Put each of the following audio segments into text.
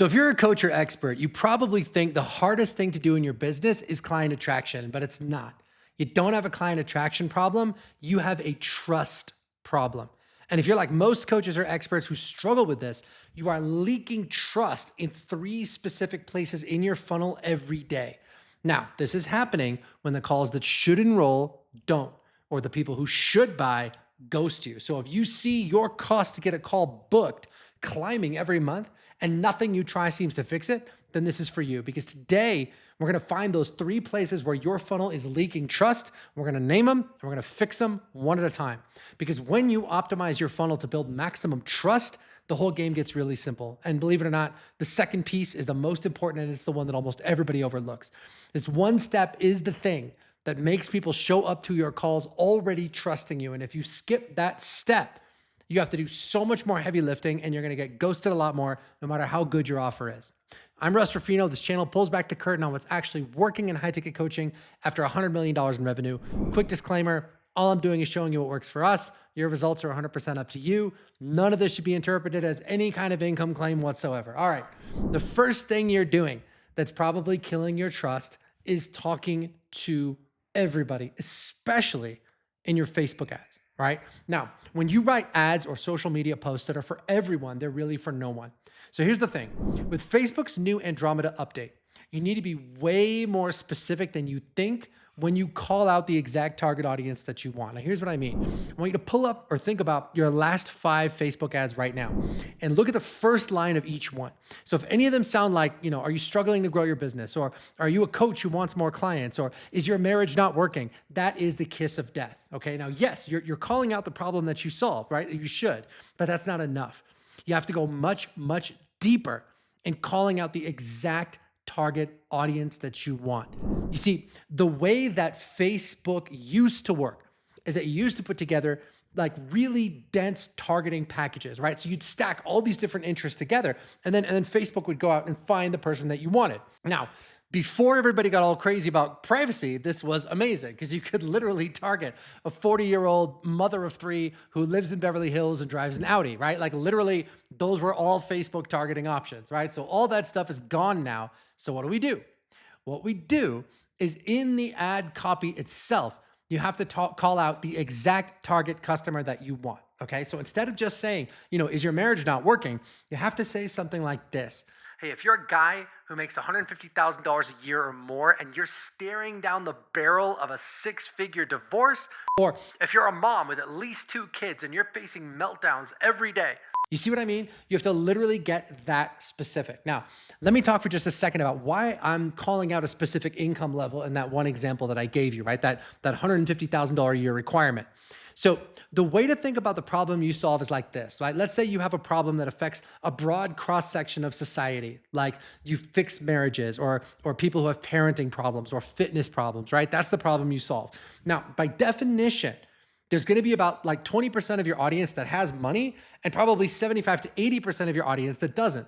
So if you're a coach or expert, you probably think the hardest thing to do in your business is client attraction, but it's not. You don't have a client attraction problem, you have a trust problem. And if you're like most coaches or experts who struggle with this, you are leaking trust in three specific places in your funnel every day. Now, this is happening when the calls that should enroll don't, or the people who should buy ghost you. So if you see your cost to get a call booked climbing every month and nothing you try seems to fix it, then this is for you. Because today we're going to find those three places where your funnel is leaking trust. We're going to name them and we're going to fix them one at a time. Because when you optimize your funnel to build maximum trust, the whole game gets really simple. And believe it or not, the second piece is the most important, and it's the one that almost everybody overlooks. This one step is the thing that makes people show up to your calls already trusting you. And if you skip that step, you have to do so much more heavy lifting and you're going to get ghosted a lot more, no matter how good your offer is. I'm Russ Ruffino. This channel pulls back the curtain on what's actually working in high ticket coaching after $100 million in revenue. Quick disclaimer, all I'm doing is showing you what works for us. Your results are 100% up to you. None of this should be interpreted as any kind of income claim whatsoever. All right. The first thing you're doing that's probably killing your trust is talking to everybody, especially in your Facebook ads, right? Now, when you write ads or social media posts that are for everyone, they're really for no one. So here's the thing. With Facebook's new Andromeda update, you need to be way more specific than you think when you call out the exact target audience that you want. Now, here's what I mean. I want you to pull up or think about your last 5 Facebook ads right now and look at the first line of each one. So if any of them sound like, are you struggling to grow your business? Or are you a coach who wants more clients? Or is your marriage not working? That is the kiss of death, okay? Now, yes, you're calling out the problem that you solve, right? You should, but that's not enough. You have to go much, much deeper in calling out the exact target audience that you want. You see, the way that Facebook used to work is that you used to put together like really dense targeting packages, right? So you'd stack all these different interests together and then Facebook would go out and find the person that you wanted. Now, before everybody got all crazy about privacy, this was amazing because you could literally target a 40-year-old mother of 3 who lives in Beverly Hills and drives an Audi, right? Like literally those were all Facebook targeting options, right? So all that stuff is gone now. So what do? What we do is in the ad copy itself, you have to call out the exact target customer that you want, okay? So instead of just saying, is your marriage not working? You have to say something like this. Hey, if you're a guy who makes $150,000 a year or more and you're staring down the barrel of a 6-figure divorce, or if you're a mom with at least 2 kids and you're facing meltdowns every day, you see what I mean? You have to literally get that specific. Now, let me talk for just a second about why I'm calling out a specific income level in that one example that I gave you, right? That $150,000 a year requirement. So the way to think about the problem you solve is like this, right? Let's say you have a problem that affects a broad cross-section of society, like you fix marriages or people who have parenting problems or fitness problems, right? That's the problem you solve. Now, by definition, there's going to be about like 20% of your audience that has money and probably 75 to 80% of your audience that doesn't.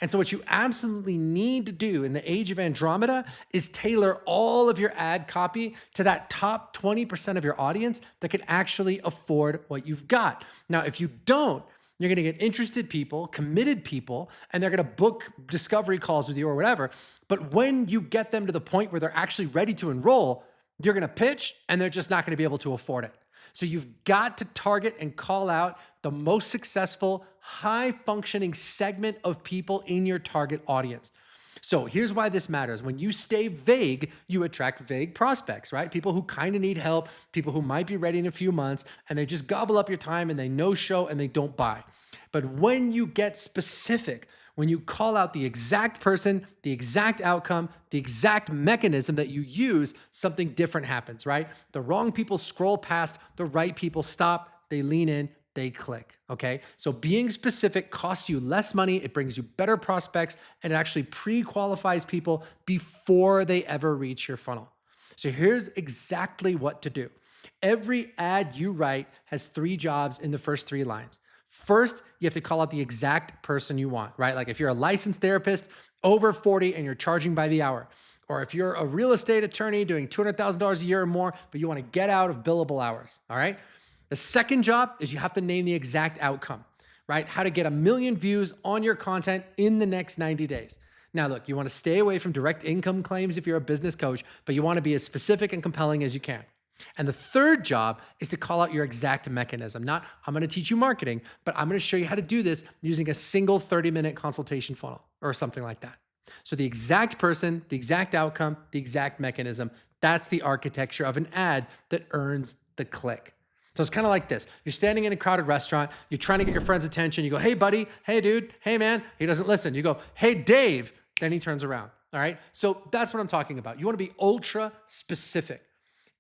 And so what you absolutely need to do in the age of Andromeda is tailor all of your ad copy to that top 20% of your audience that can actually afford what you've got. Now, if you don't, you're going to get interested people, committed people, and they're going to book discovery calls with you or whatever. But when you get them to the point where they're actually ready to enroll, you're going to pitch and they're just not going to be able to afford it. So you've got to target and call out the most successful, high-functioning segment of people in your target audience. So here's why this matters. When you stay vague, you attract vague prospects, right? People who kind of need help, people who might be ready in a few months, and they just gobble up your time and they no-show and they don't buy. But when you get specific, when you call out the exact person, the exact outcome, the exact mechanism that you use, something different happens, right? The wrong people scroll past, the right people stop, they lean in, they click, okay? So being specific costs you less money, it brings you better prospects, and it actually pre-qualifies people before they ever reach your funnel. So here's exactly what to do. Every ad you write has 3 jobs in the first 3 lines. First, you have to call out the exact person you want, right? Like if you're a licensed therapist over 40 and you're charging by the hour, or if you're a real estate attorney doing $200,000 a year or more, but you want to get out of billable hours, all right? The second job is you have to name the exact outcome. right? How to get 1 million views on your content in the next 90 days. Now, look, you want to stay away from direct income claims if you're a business coach, but you want to be as specific and compelling as you can. And the third job is to call out your exact mechanism. Not, I'm going to teach you marketing, but I'm going to show you how to do this using a single 30-minute consultation funnel or something like that. So the exact person, the exact outcome, the exact mechanism, that's the architecture of an ad that earns the click. So it's kind of like this. You're standing in a crowded restaurant. You're trying to get your friend's attention. You go, hey, buddy. Hey, dude. Hey, man. He doesn't listen. You go, hey, Dave. Then he turns around. All right. So that's what I'm talking about. You want to be ultra specific.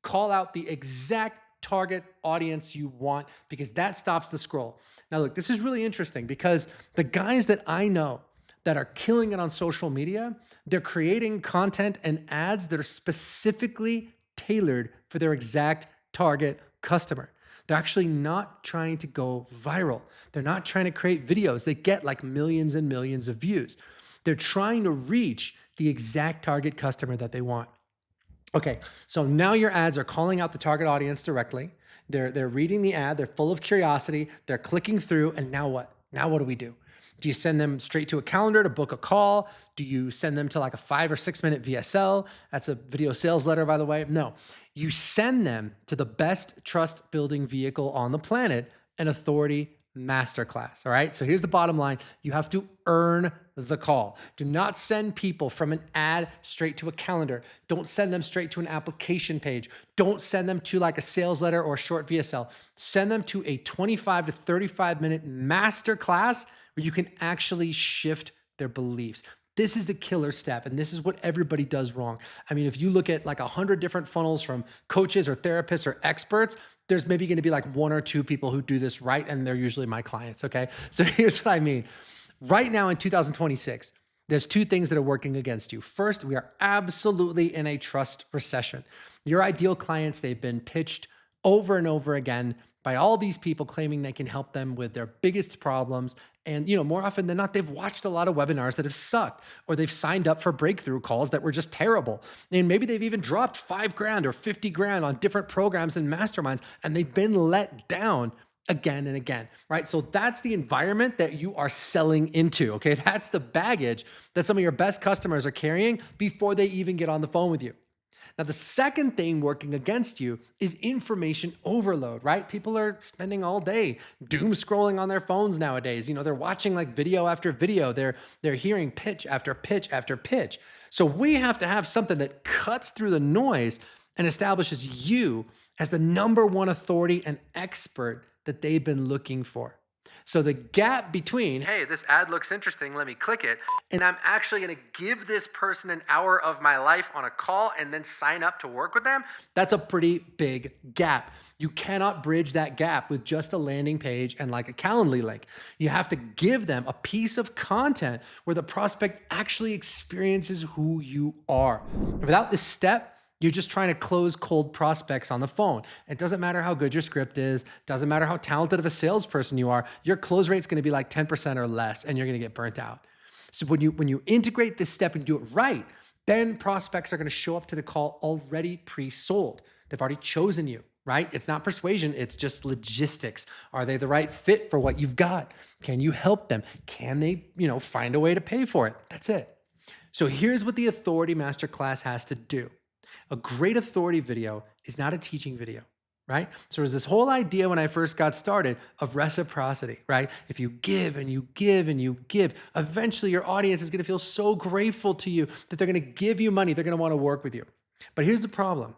Call out the exact target audience you want because that stops the scroll. Now, look, this is really interesting because the guys that I know that are killing it on social media, they're creating content and ads that are specifically tailored for their exact target customer. They're actually not trying to go viral. They're not trying to create videos that get like millions and millions of views. They're trying to reach the exact target customer that they want. Okay, so now your ads are calling out the target audience directly. They're reading the ad, they're full of curiosity, they're clicking through, and now what? Now what do we do? Do you send them straight to a calendar to book a call? Do you send them to like a 5 or 6 minute VSL? That's a video sales letter, by the way. No, you send them to the best trust building vehicle on the planet, an authority masterclass. All right. So here's the bottom line. You have to earn the call. Do not send people from an ad straight to a calendar. Don't send them straight to an application page. Don't send them to like a sales letter or a short VSL. Send them to a 25 to 35 minute masterclass where you can actually shift their beliefs. This is the killer step, and this is what everybody does wrong. I mean, if you look at like 100 different funnels from coaches or therapists or experts, there's maybe going to be like 1 or 2 people who do this right, and they're usually my clients, okay? So here's what I mean. Right now in 2026, there's 2 things that are working against you. First, we are absolutely in a trust recession. Your ideal clients, they've been pitched over and over again by all these people claiming they can help them with their biggest problems. And, more often than not, they've watched a lot of webinars that have sucked, or they've signed up for breakthrough calls that were just terrible. And maybe they've even dropped $5,000 or $50,000 on different programs and masterminds, and they've been let down again and again, right? So that's the environment that you are selling into, okay? That's the baggage that some of your best customers are carrying before they even get on the phone with you. Now, the second thing working against you is information overload, right? People are spending all day doom scrolling on their phones nowadays. They're watching like video after video. They're hearing pitch after pitch after pitch. So we have to have something that cuts through the noise and establishes you as the number one authority and expert that they've been looking for. So the gap between, hey, this ad looks interesting, let me click it, and I'm actually going to give this person an hour of my life on a call and then sign up to work with them, that's a pretty big gap. You cannot bridge that gap with just a landing page and like a Calendly link. You have to give them a piece of content where the prospect actually experiences who you are. Without this step, you're just trying to close cold prospects on the phone. It doesn't matter how good your script is, doesn't matter how talented of a salesperson you are, your close rate's gonna be like 10% or less, and you're gonna get burnt out. So when you integrate this step and do it right, then prospects are gonna show up to the call already pre-sold. They've already chosen you, right? It's not persuasion, it's just logistics. Are they the right fit for what you've got? Can you help them? Can they, find a way to pay for it? That's it. So here's what the Authority Masterclass has to do. A great authority video is not a teaching video, right? So there's this whole idea when I first got started of reciprocity, right? If you give and you give and you give, eventually your audience is going to feel so grateful to you that they're going to give you money. They're going to want to work with you. But here's the problem.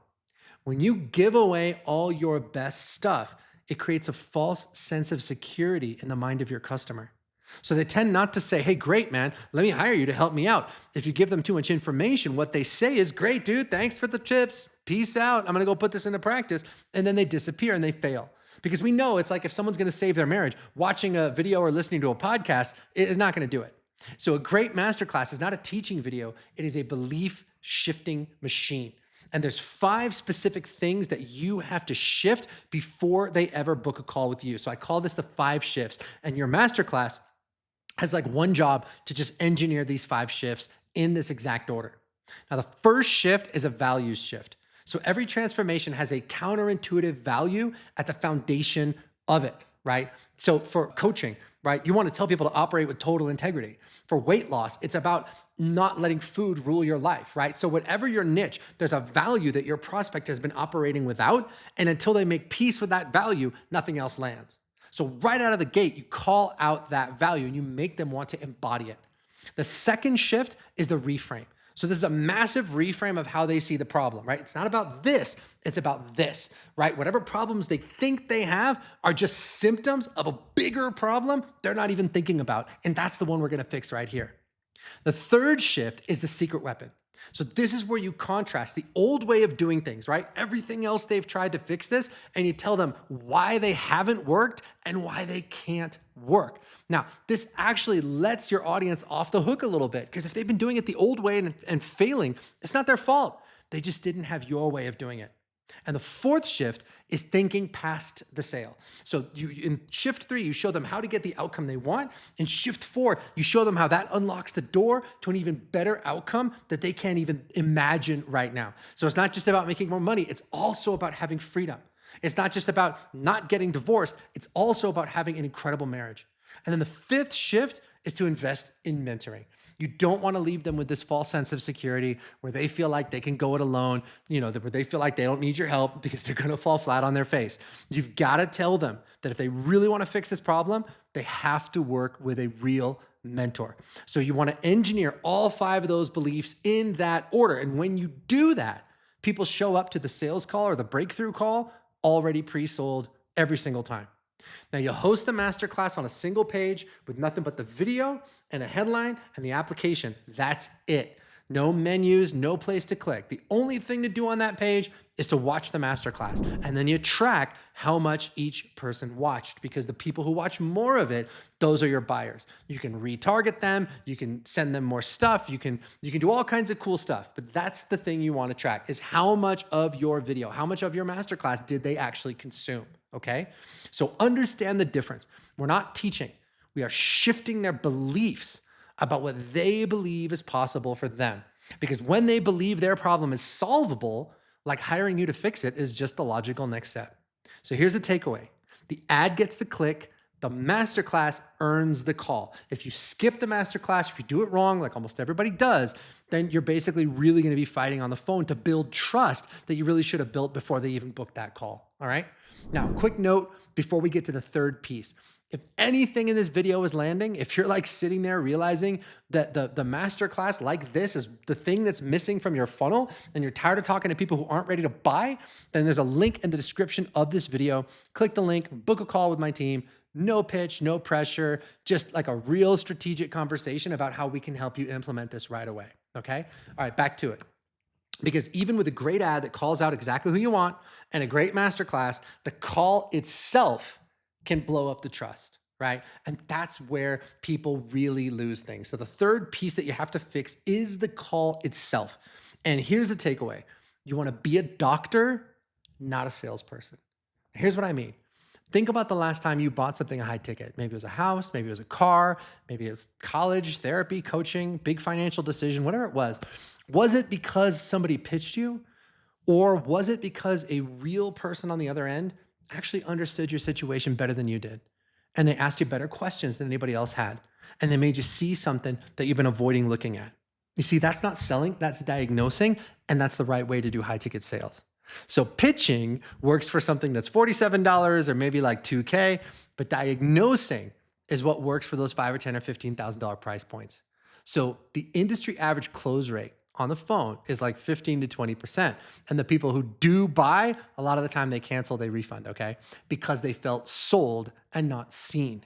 When you give away all your best stuff, it creates a false sense of security in the mind of your customer. So they tend not to say, hey, great, man, let me hire you to help me out. If you give them too much information, what they say is, great, dude, thanks for the tips. Peace out. I'm going to go put this into practice. And then they disappear and they fail. Because we know it's like if someone's going to save their marriage, watching a video or listening to a podcast is not going to do it. So a great masterclass is not a teaching video. It is a belief shifting machine. And there's 5 specific things that you have to shift before they ever book a call with you. So I call this the 5 shifts. And your masterclass has like one job to just engineer these 5 shifts in this exact order. Now, the first shift is a values shift. So every transformation has a counterintuitive value at the foundation of it. right? So for coaching, right, you want to tell people to operate with total integrity. For weight loss, it's about not letting food rule your life, right? So whatever your niche, there's a value that your prospect has been operating without, and until they make peace with that value, nothing else lands. So right out of the gate, you call out that value and you make them want to embody it. The second shift is the reframe. So this is a massive reframe of how they see the problem, right? It's not about this, it's about this, right? Whatever problems they think they have are just symptoms of a bigger problem they're not even thinking about. And that's the one we're gonna fix right here. The third shift is the secret weapon. So this is where you contrast the old way of doing things, right? Everything else they've tried to fix this, and you tell them why they haven't worked and why they can't work. Now, this actually lets your audience off the hook a little bit, because if they've been doing it the old way and failing, it's not their fault. They just didn't have your way of doing it. And the fourth shift is thinking past the sale. So in shift 3, you show them how to get the outcome they want. In shift 4, you show them how that unlocks the door to an even better outcome that they can't even imagine right now. So it's not just about making more money. It's also about having freedom. It's not just about not getting divorced. It's also about having an incredible marriage. And then the fifth shift is to invest in mentoring. You don't want to leave them with this false sense of security where they feel like they can go it alone, where they feel like they don't need your help because they're going to fall flat on their face. You've got to tell them that if they really want to fix this problem, they have to work with a real mentor. So you want to engineer all 5 of those beliefs in that order. And when you do that, people show up to the sales call or the breakthrough call already pre-sold every single time. Now you host the masterclass on a single page with nothing but the video and a headline and the application. That's it. No menus, no place to click. The only thing to do on that page is to watch the masterclass. And then you track how much each person watched, because the people who watch more of it, those are your buyers. You can retarget them. You can send them more stuff. You can do all kinds of cool stuff, but that's the thing you want to track, is how much of your video, how much of your masterclass did they actually consume? Okay. So understand the difference. We're not teaching. We are shifting their beliefs about what they believe is possible for them. Because when they believe their problem is solvable, like hiring you to fix it is just the logical next step. So here's the takeaway. The ad gets the click. The masterclass earns the call. If you skip the masterclass, if you do it wrong, like almost everybody does, then you're basically really going to be fighting on the phone to build trust that you really should have built before they even booked that call. All right. Now, quick note before we get to the third piece. If anything in this video is landing, if you're like sitting there realizing that the masterclass like this is the thing that's missing from your funnel and you're tired of talking to people who aren't ready to buy, then there's a link in the description of this video. Click the link, book a call with my team. No pitch, no pressure, just like a real strategic conversation about how we can help you implement this right away. Okay? All right, back to it. Because even with a great ad that calls out exactly who you want and a great masterclass, the call itself can blow up the trust, right? And that's where people really lose things. So the third piece that you have to fix is the call itself. And here's the takeaway. You want to be a doctor, not a salesperson. Here's what I mean. Think about the last time you bought something high ticket. Maybe it was a house, maybe it was a car, maybe it was college, therapy, coaching, big financial decision, whatever it was. Was it because somebody pitched you? Or was it because a real person on the other end actually understood your situation better than you did? And they asked you better questions than anybody else had. And they made you see something that you've been avoiding looking at. You see, that's not selling, that's diagnosing, and that's the right way to do high ticket sales. So pitching works for something that's $47 or maybe like $2K, but diagnosing is what works for those $5,000 or $10,000 or $15,000 price points. So the industry average close rate on the phone is like 15 to 20%. And the people who do buy, a lot of the time they cancel, they refund, okay? Because they felt sold and not seen.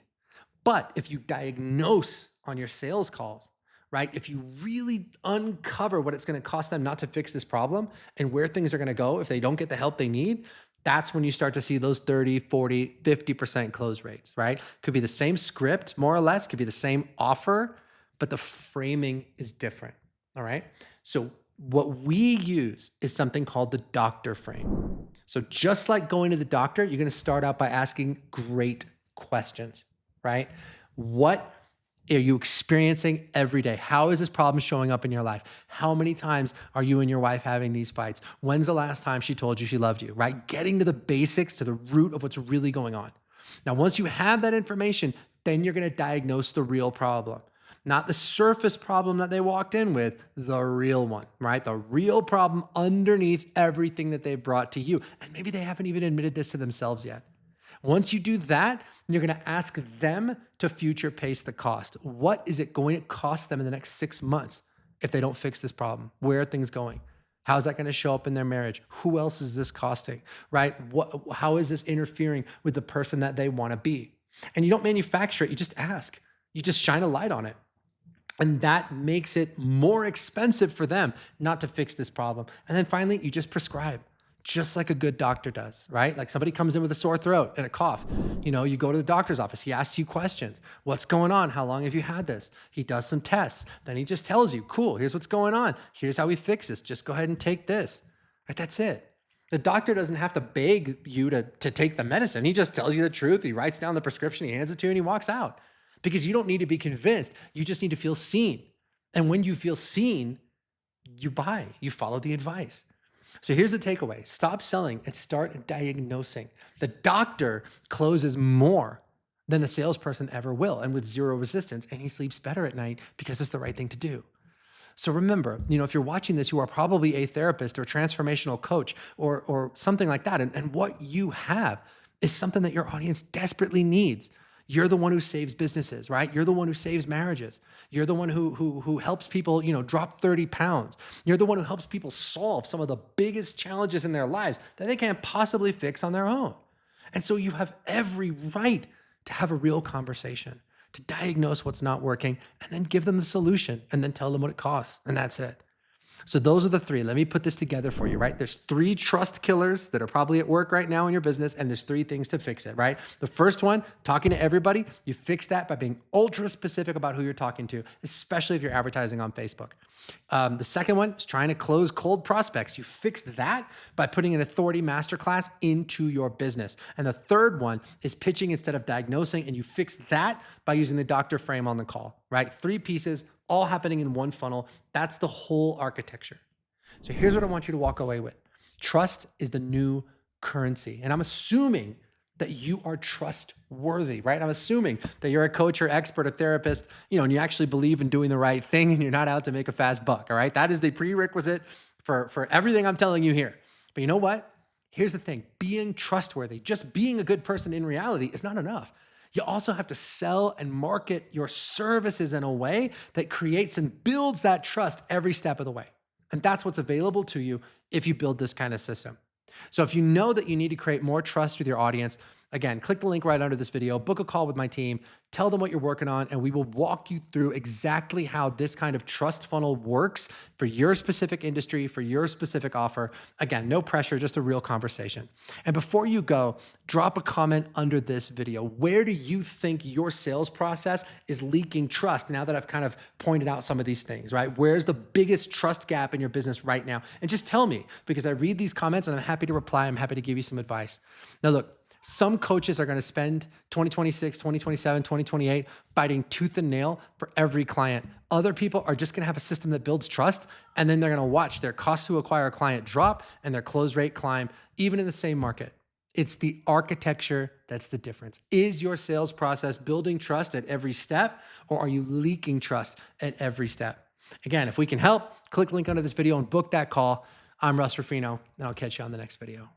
But if you diagnose on your sales calls, right? If you really uncover what it's going to cost them not to fix this problem and where things are going to go if they don't get the help they need, that's when you start to see those 30, 40, 50% close rates, right? Could be the same script, more or less, could be the same offer, but the framing is different, all right? So what we use is something called the doctor frame. So just like going to the doctor, you're going to start out by asking great questions, right? What are you experiencing every day? How is this problem showing up in your life? How many times are you and your wife having these fights? When's the last time she told you she loved you, right? Getting to the basics, to the root of what's really going on. Now, once you have that information, then you're going to diagnose the real problem. Not the surface problem that they walked in with, the real one, right? The real problem underneath everything that they brought to you. And maybe they haven't even admitted this to themselves yet. Once you do that, you're going to ask them to future pace the cost. What is it going to cost them in the next 6 months if they don't fix this problem? Where are things going? How's that going to show up in their marriage? Who else is this costing, right? How is this interfering with the person that they want to be? And you don't manufacture it, you just ask. You just shine a light on it. And that makes it more expensive for them not to fix this problem. And then finally, you just prescribe, just like a good doctor does, right? Like somebody comes in with a sore throat and a cough. You go to the doctor's office. He asks you questions. What's going on? How long have you had this? He does some tests. Then he just tells you, cool, here's what's going on. Here's how we fix this. Just go ahead and take this. Right? That's it. The doctor doesn't have to beg you to take the medicine. He just tells you the truth. He writes down the prescription, he hands it to you, and he walks out. Because you don't need to be convinced. You just need to feel seen. And when you feel seen, you buy, you follow the advice. So here's the takeaway. Stop selling and start diagnosing. The doctor closes more than a salesperson ever will, and with zero resistance, and he sleeps better at night because it's the right thing to do. So remember, if you're watching this, you are probably a therapist or transformational coach or something like that. And what you have is something that your audience desperately needs. You're the one who saves businesses, right? You're the one who saves marriages. You're the one who helps people, drop 30 pounds. You're the one who helps people solve some of the biggest challenges in their lives that they can't possibly fix on their own. And so you have every right to have a real conversation, to diagnose what's not working, and then give them the solution, and then tell them what it costs. And that's it. So those are the three. Let me put this together for you, right? There's 3 trust killers that are probably at work right now in your business, and there's 3 things to fix it, right? The first one, talking to everybody. You fix that by being ultra specific about who you're talking to, especially if you're advertising on Facebook. The second one is trying to close cold prospects. You fix that by putting an authority masterclass into your business. And the third one is pitching instead of diagnosing, and you fix that by using the doctor frame on the call, right? 3 pieces, all happening in one funnel. That's the whole architecture. So here's what I want you to walk away with. Trust is the new currency. And I'm assuming that you are trustworthy, right? I'm assuming that you're a coach or expert, a therapist, and you actually believe in doing the right thing and you're not out to make a fast buck, all right? That is the prerequisite for everything I'm telling you here. But you know what? Here's the thing. Being trustworthy, just being a good person in reality is not enough. You also have to sell and market your services in a way that creates and builds that trust every step of the way. And that's what's available to you if you build this kind of system. So if you know that you need to create more trust with your audience, again, click the link right under this video, book a call with my team, tell them what you're working on, and we will walk you through exactly how this kind of trust funnel works for your specific industry, for your specific offer. Again, no pressure, just a real conversation. And before you go, drop a comment under this video. Where do you think your sales process is leaking trust now that I've kind of pointed out some of these things, right? Where's the biggest trust gap in your business right now? And just tell me, because I read these comments and I'm happy to reply. I'm happy to give you some advice. Now look, some coaches are going to spend 2026, 2027, 2028 fighting tooth and nail for every client. Other people are just going to have a system that builds trust, and then they're going to watch their cost to acquire a client drop and their close rate climb, even in the same market. It's the architecture that's the difference. Is your sales process building trust at every step, or are you leaking trust at every step? Again, if we can help, click link under this video and book that call. I'm Russ Ruffino, and I'll catch you on the next video.